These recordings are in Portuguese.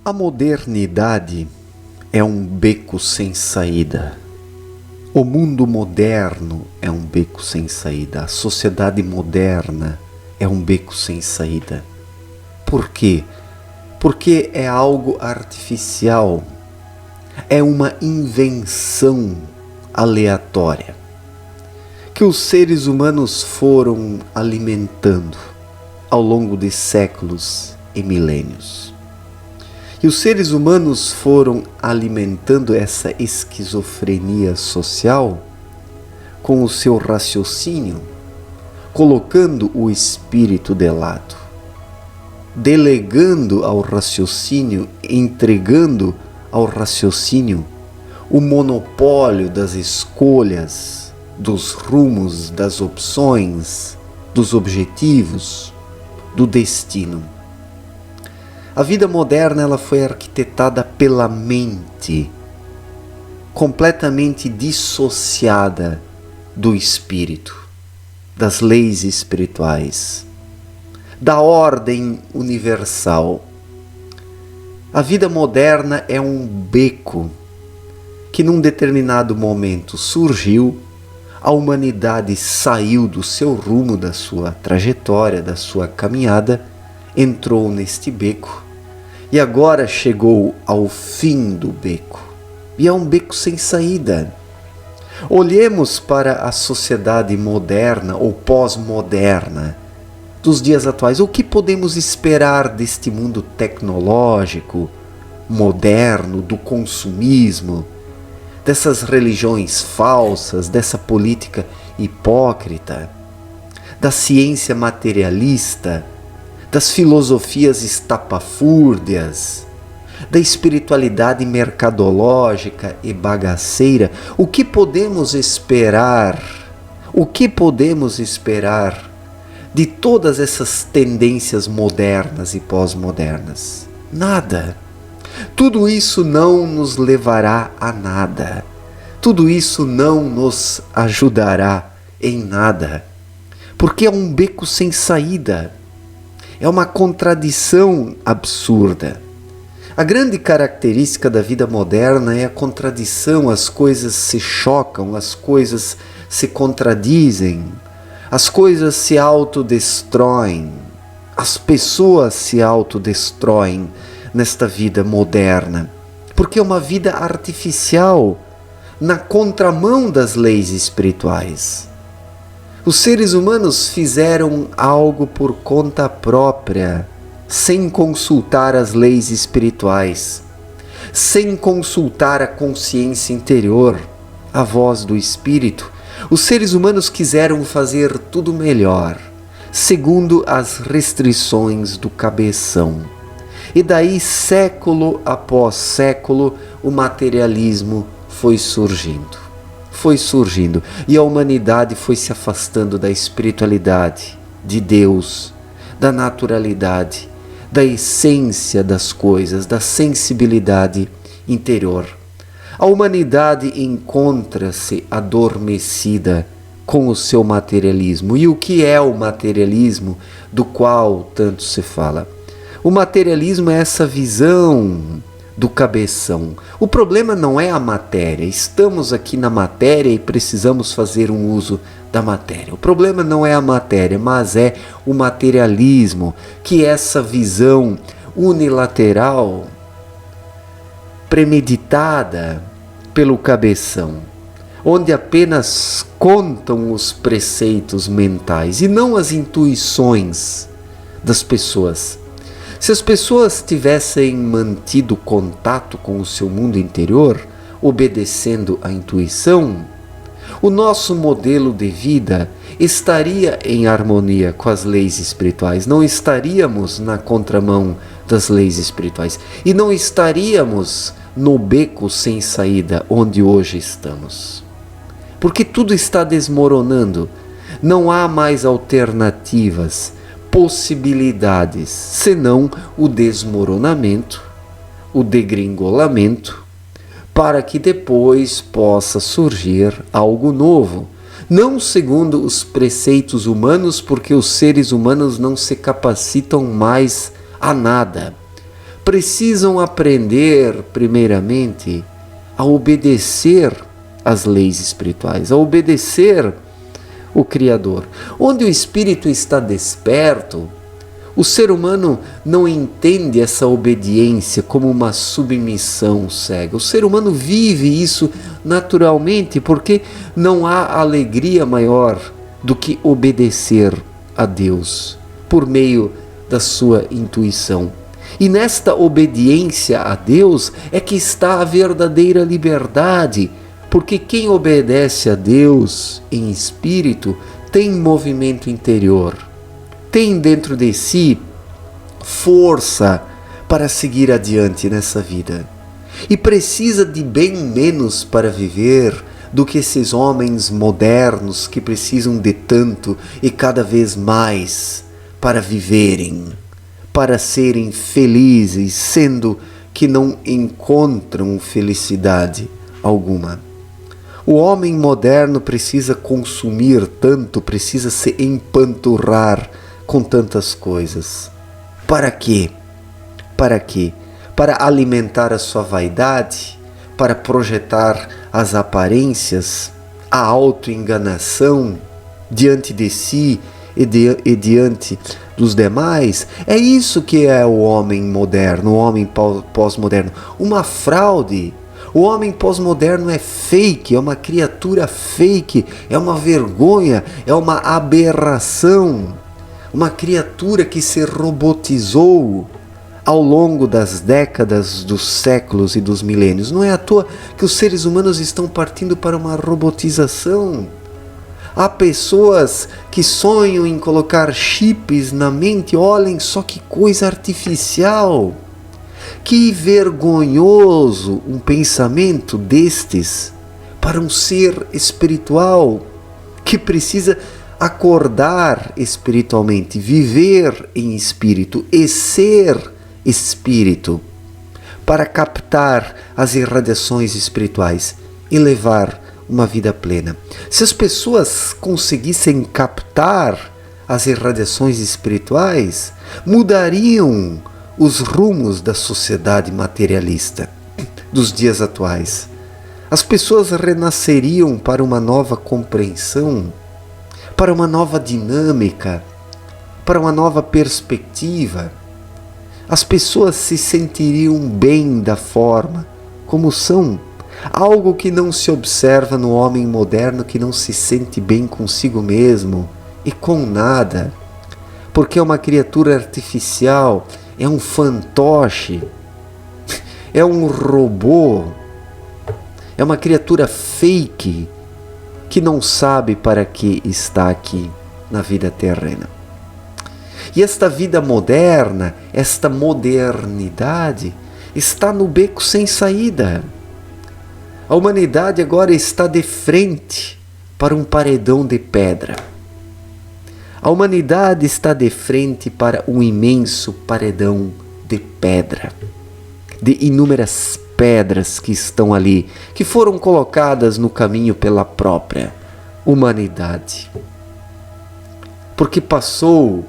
A modernidade é um beco sem saída. O mundo moderno é um beco sem saída. A sociedade moderna é um beco sem saída. Por quê? Porque é algo artificial. É uma invenção aleatória que os seres humanos foram alimentando ao longo de séculos e milênios. E os seres humanos foram alimentando essa esquizofrenia social com o seu raciocínio, colocando o espírito de lado, delegando ao raciocínio, entregando ao raciocínio o monopólio das escolhas, dos rumos, das opções, dos objetivos, do destino. A vida moderna ela foi arquitetada pela mente, completamente dissociada do espírito, das leis espirituais, da ordem universal. A vida moderna é um beco que num determinado momento surgiu, a humanidade saiu do seu rumo, da sua trajetória, da sua caminhada, entrou neste beco e agora chegou ao fim do beco. E é um beco sem saída. Olhemos para a sociedade moderna ou pós-moderna dos dias atuais. O que podemos esperar deste mundo tecnológico, moderno, do consumismo, dessas religiões falsas, dessa política hipócrita, da ciência materialista, das filosofias estapafúrdias, da espiritualidade mercadológica e bagaceira? O que podemos esperar? O que podemos esperar de todas essas tendências modernas e pós-modernas? Nada. Tudo isso não nos levará a nada. Tudo isso não nos ajudará em nada. Porque é um beco sem saída. É uma contradição absurda. A grande característica da vida moderna é a contradição. As coisas se chocam, as coisas se contradizem, as coisas se autodestroem, as pessoas se autodestroem nesta vida moderna, porque é uma vida artificial, na contramão das leis espirituais. Os seres humanos fizeram algo por conta própria, sem consultar as leis espirituais, sem consultar a consciência interior, a voz do espírito. Os seres humanos quiseram fazer tudo melhor, segundo as restrições do cabeção. E daí, século após século, o materialismo foi surgindo. E a humanidade foi se afastando da espiritualidade, de Deus, da naturalidade, da essência das coisas, da sensibilidade interior. A humanidade encontra-se adormecida com o seu materialismo. E o que é o materialismo do qual tanto se fala? O materialismo é essa visão do cabeção. O problema não é a matéria. Estamos aqui na matéria e precisamos fazer um uso da matéria. O problema não é a matéria, mas é o materialismo, que é essa visão unilateral, premeditada pelo cabeção, onde apenas contam os preceitos mentais e não as intuições das pessoas. Se as pessoas tivessem mantido contato com o seu mundo interior, obedecendo à intuição, o nosso modelo de vida estaria em harmonia com as leis espirituais. Não estaríamos na contramão das leis espirituais e não estaríamos no beco sem saída onde hoje estamos. Porque tudo está desmoronando, não há mais alternativas, possibilidades, senão o desmoronamento, o degringolamento, para que depois possa surgir algo novo, não segundo os preceitos humanos, porque os seres humanos não se capacitam mais a nada, precisam aprender, primeiramente, a obedecer às leis espirituais, a obedecer o Criador. Onde o espírito está desperto, o ser humano não entende essa obediência como uma submissão cega. O ser humano vive isso naturalmente porque não há alegria maior do que obedecer a Deus por meio da sua intuição. E nesta obediência a Deus é que está a verdadeira liberdade, porque quem obedece a Deus em espírito tem movimento interior, tem dentro de si força para seguir adiante nessa vida. E precisa de bem menos para viver do que esses homens modernos que precisam de tanto e cada vez mais para viverem, para serem felizes, sendo que não encontram felicidade alguma. O homem moderno precisa consumir tanto, precisa se empanturrar com tantas coisas. Para quê? Para quê? Para alimentar a sua vaidade, para projetar as aparências, a autoenganação diante de si e diante dos demais. É isso que é o homem moderno, o homem pós-moderno. Uma fraude. O homem pós-moderno é fake, é uma criatura fake, é uma vergonha, é uma aberração. Uma criatura que se robotizou ao longo das décadas, dos séculos e dos milênios. Não é à toa que os seres humanos estão partindo para uma robotização. Há pessoas que sonham em colocar chips na mente. Olhem só que coisa artificial. Que vergonhoso um pensamento destes para um ser espiritual que precisa acordar espiritualmente, viver em espírito e ser espírito para captar as irradiações espirituais e levar uma vida plena. Se as pessoas conseguissem captar as irradiações espirituais, mudariam os rumos da sociedade materialista dos dias atuais. As pessoas renasceriam para uma nova compreensão, para uma nova dinâmica, para uma nova perspectiva. As pessoas se sentiriam bem da forma como são, algo que não se observa no homem moderno, que não se sente bem consigo mesmo e com nada, porque é uma criatura artificial, é um fantoche, é um robô, é uma criatura fake que não sabe para que está aqui na vida terrena. E esta vida moderna, esta modernidade, está no beco sem saída. A humanidade agora está de frente para um paredão de pedra. A humanidade está de frente para um imenso paredão de pedra, de inúmeras pedras que estão ali, que foram colocadas no caminho pela própria humanidade. Porque passou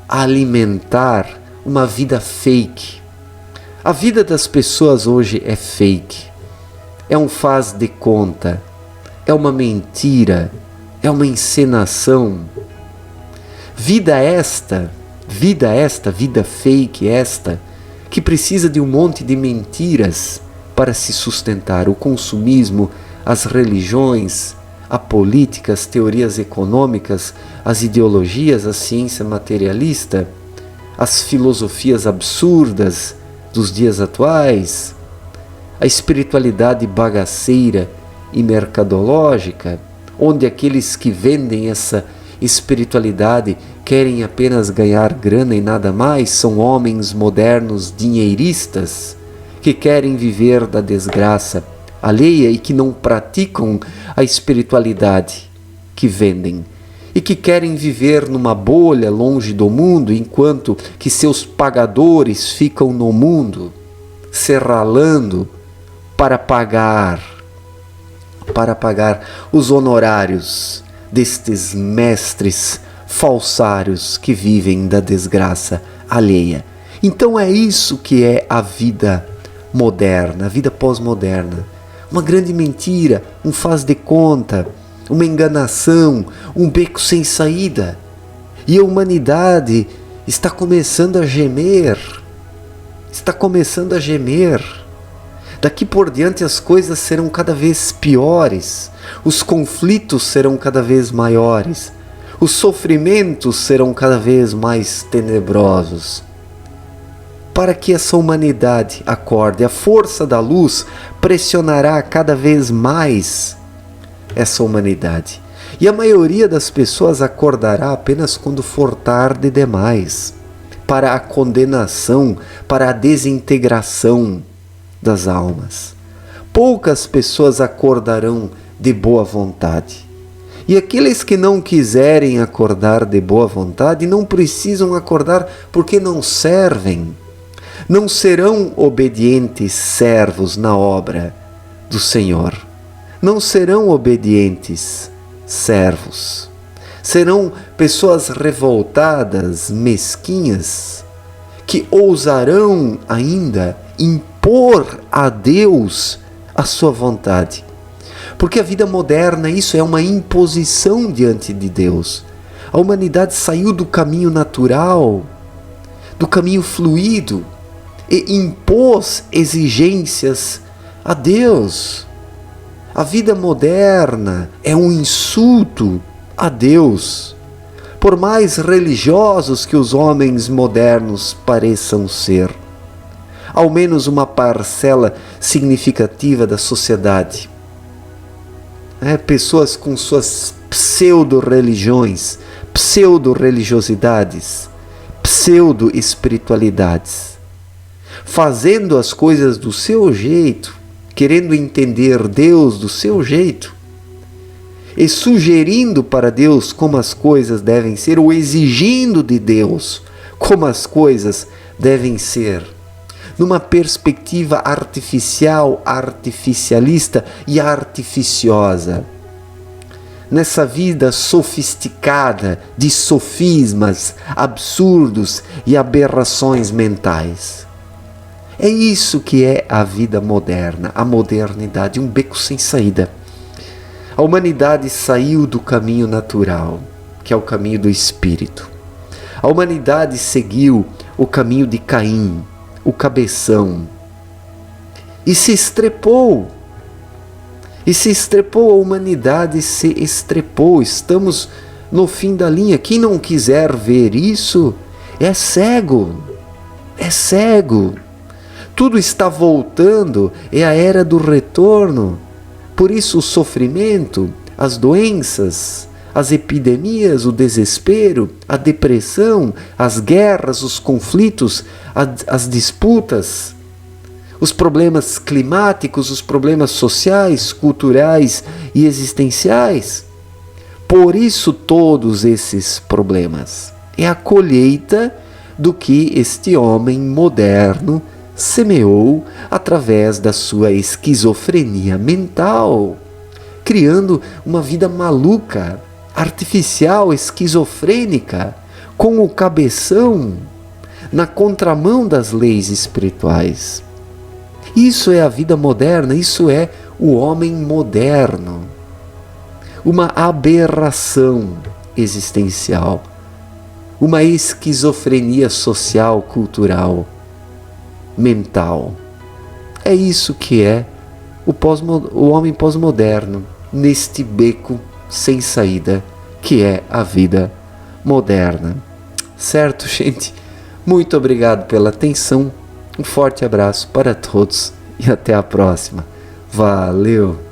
a alimentar uma vida fake. A vida das pessoas hoje é fake, é um faz de conta, é uma mentira, é uma encenação. Vida fake esta, que precisa de um monte de mentiras para se sustentar. O consumismo, as religiões, a política, as teorias econômicas, as ideologias, a ciência materialista, as filosofias absurdas dos dias atuais, a espiritualidade bagaceira e mercadológica, onde aqueles que vendem essa espiritualidade querem apenas ganhar grana e nada mais, são homens modernos dinheiristas que querem viver da desgraça alheia e que não praticam a espiritualidade que vendem e que querem viver numa bolha longe do mundo, enquanto que seus pagadores ficam no mundo se ralando para pagar os honorários destes mestres falsários que vivem da desgraça alheia. Então é isso que é a vida moderna, a vida pós-moderna. Uma grande mentira, um faz de conta, uma enganação, um beco sem saída. E a humanidade está começando a gemer. Está começando a gemer. Daqui por diante as coisas serão cada vez piores. Os conflitos serão cada vez maiores. Os sofrimentos serão cada vez mais tenebrosos. Para que essa humanidade acorde, a força da luz pressionará cada vez mais essa humanidade. E a maioria das pessoas acordará apenas quando for tarde demais, para a condenação, para a desintegração das almas. Poucas pessoas acordarão de boa vontade. E aqueles que não quiserem acordar de boa vontade não precisam acordar porque não servem. Não serão obedientes servos na obra do Senhor. Não serão obedientes servos. Serão pessoas revoltadas, mesquinhas, que ousarão ainda impor a Deus a sua vontade. Porque a vida moderna, isso é uma imposição diante de Deus. A humanidade saiu do caminho natural, do caminho fluido, e impôs exigências a Deus. A vida moderna é um insulto a Deus. Por mais religiosos que os homens modernos pareçam ser, ao menos uma parcela significativa da sociedade. Pessoas com suas pseudo-religiões, pseudo-religiosidades, pseudo-espiritualidades, fazendo as coisas do seu jeito, querendo entender Deus do seu jeito, e sugerindo para Deus como as coisas devem ser, ou exigindo de Deus como as coisas devem ser, numa perspectiva artificial, artificialista e artificiosa. Nessa vida sofisticada de sofismas, absurdos e aberrações mentais. É isso que é a vida moderna, a modernidade, um beco sem saída. A humanidade saiu do caminho natural, que é o caminho do espírito. A humanidade seguiu o caminho de Caim, o cabeção, e se estrepou. A humanidade se estrepou. Estamos no fim da linha. Quem não quiser ver isso é cego. É cego. Tudo está voltando, é a era do retorno. Por isso o sofrimento, as doenças, as epidemias, o desespero, a depressão, as guerras, os conflitos, as disputas, os problemas climáticos, os problemas sociais, culturais e existenciais. Por isso todos esses problemas. É a colheita do que este homem moderno semeou através da sua esquizofrenia mental, criando uma vida maluca, artificial, esquizofrênica, com o cabeção na contramão das leis espirituais. Isso é a vida moderna, isso é o homem moderno. Uma aberração existencial, uma esquizofrenia social, cultural, mental. É isso que é o homem pós-moderno, neste beco sem saída, que é a vida moderna. Certo, gente? Muito obrigado pela atenção, um forte abraço para todos e até a próxima. Valeu!